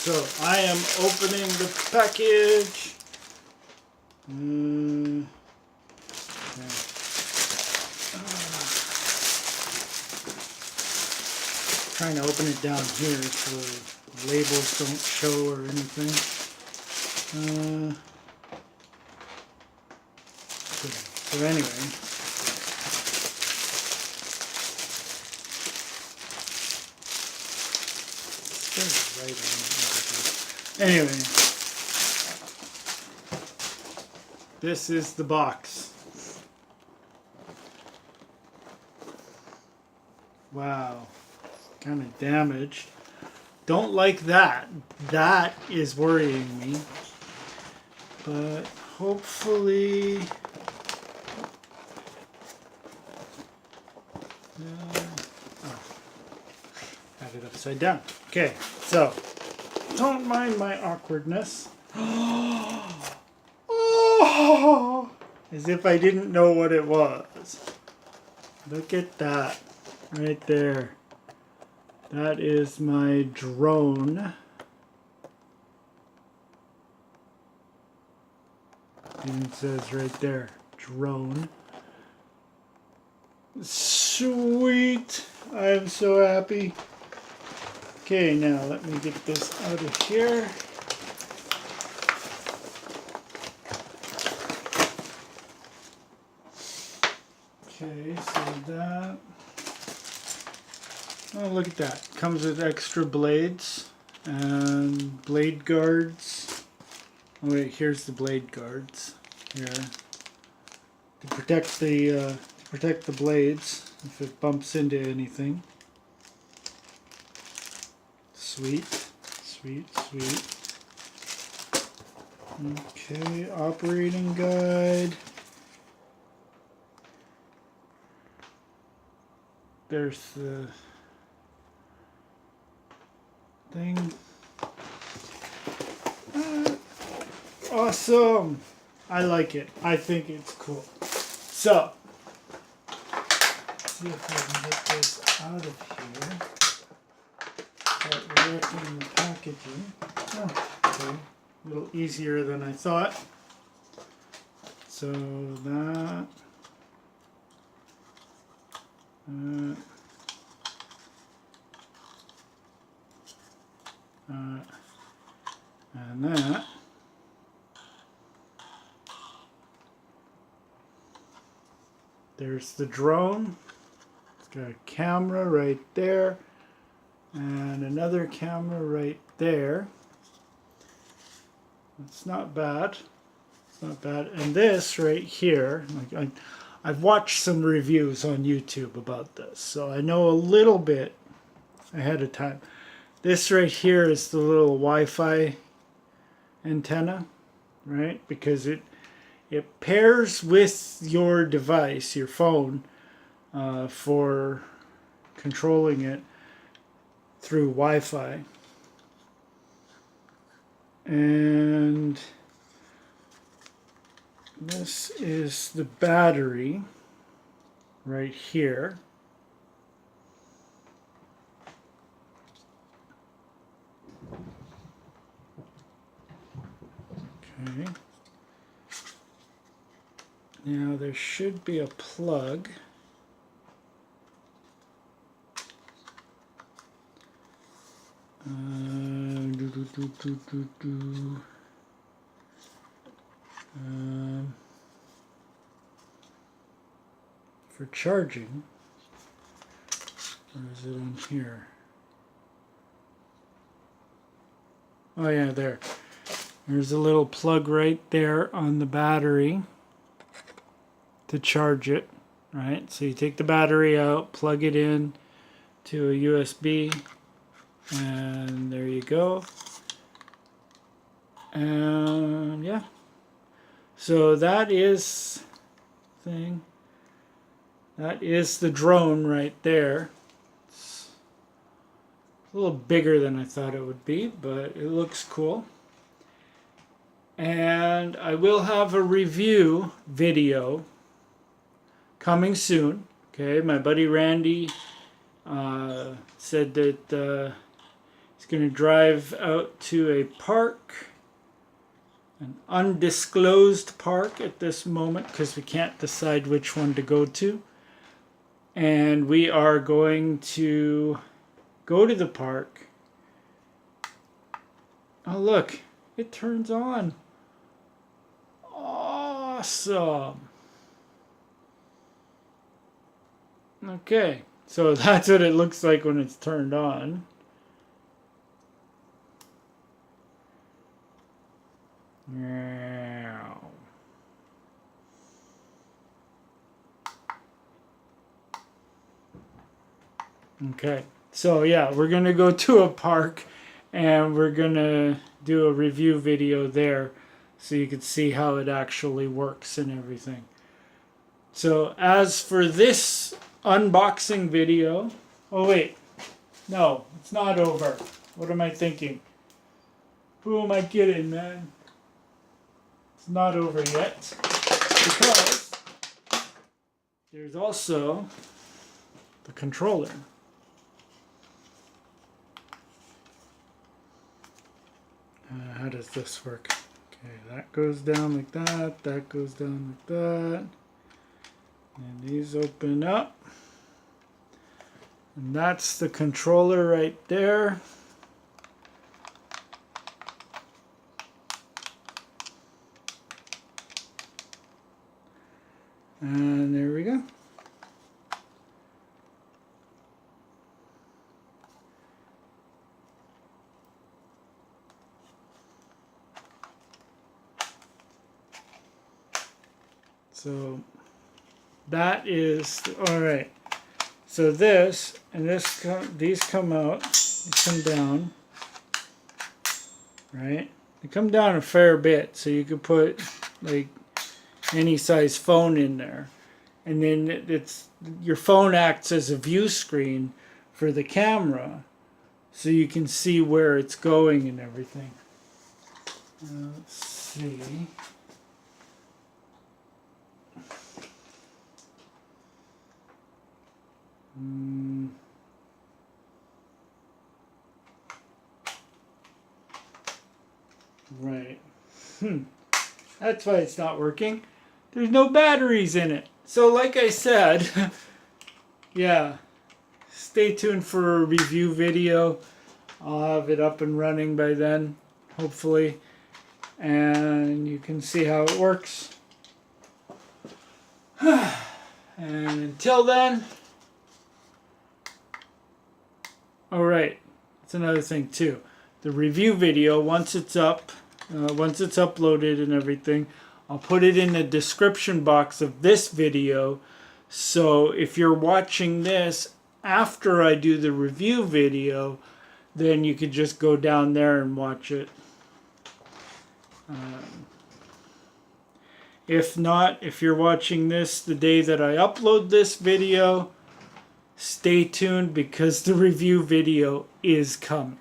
So I am opening the package. Trying to open it down here so the labels don't show or anything. So anyway. Anyway, this is the box. Wow, kind of damaged. Don't like that. That is worrying me. But hopefully, had it upside down. Okay, so don't mind my awkwardness. Oh, as if I didn't know what it was. Look at that right there. That is my drone. It says right there, drone. Sweet! I am so happy. Okay, now let me get this out of here. Okay, so that. Oh, look at that. Comes with extra blades and blade guards. Oh wait, here's the blade guards here to protect the blades if it bumps into anything. Sweet, sweet, sweet. Okay, operating guide. There's the thing. Awesome! I like it. I think it's cool. So, let's see if I can get this out of here. Start ripping the packaging. Oh, okay. A little easier than I thought. So that. And that. There's the drone. It's got a camera right there. And another camera right there. It's not bad. It's not bad. And this right here, like I've watched some reviews on YouTube about this, so I know a little bit ahead of time. This right here is the little Wi-Fi antenna, right? Because it pairs with your device, your phone, for controlling it through Wi-Fi. And this is the battery right here. Okay. Now there should be a plug. For charging, or is it in here? Oh yeah, there. There's a little plug right there on the battery to charge it, right? So you take the battery out, plug it in to a USB, and there you go. And yeah, so that is that is the drone right there. It's a little bigger than I thought it would be, but it looks cool. And I will have a review video coming soon. Okay, my buddy Randy said that he's He's going to drive out to a park, an undisclosed park at this moment because we can't decide which one to go to. And we are going to go to the park. Oh, look, it turns on. Awesome. Okay, so that's what it looks like when it's turned on. Okay, so yeah, we're gonna go to a park and we're gonna do a review video there so you can see how it actually works and everything. So as for this unboxing video, oh wait, no, it's not over. What am I thinking? Who am I kidding, man? It's not over yet because there's also the controller. How does this work? Okay, that goes down like that, that goes down like that, and these open up, and that's the controller right there. And there we go. So that is all right. So this and this these come out, these come down, right? They come down a fair bit, so you could put like any size phone in there, and then it's your phone acts as a view screen for the camera, so you can see where it's going and everything. Let's see. Right. That's why it's not working. There's no batteries in it. So like I said, yeah, stay tuned for a review video. I'll have it up and running by then, hopefully. And you can see how it works. And until then, all right, that's another thing too. The review video, once it's up, once it's uploaded and everything, I'll put it in the description box of this video. So if you're watching this after I do the review video, then you could just go down there and watch it. If not, if you're watching this the day that I upload this video, stay tuned because the review video is coming.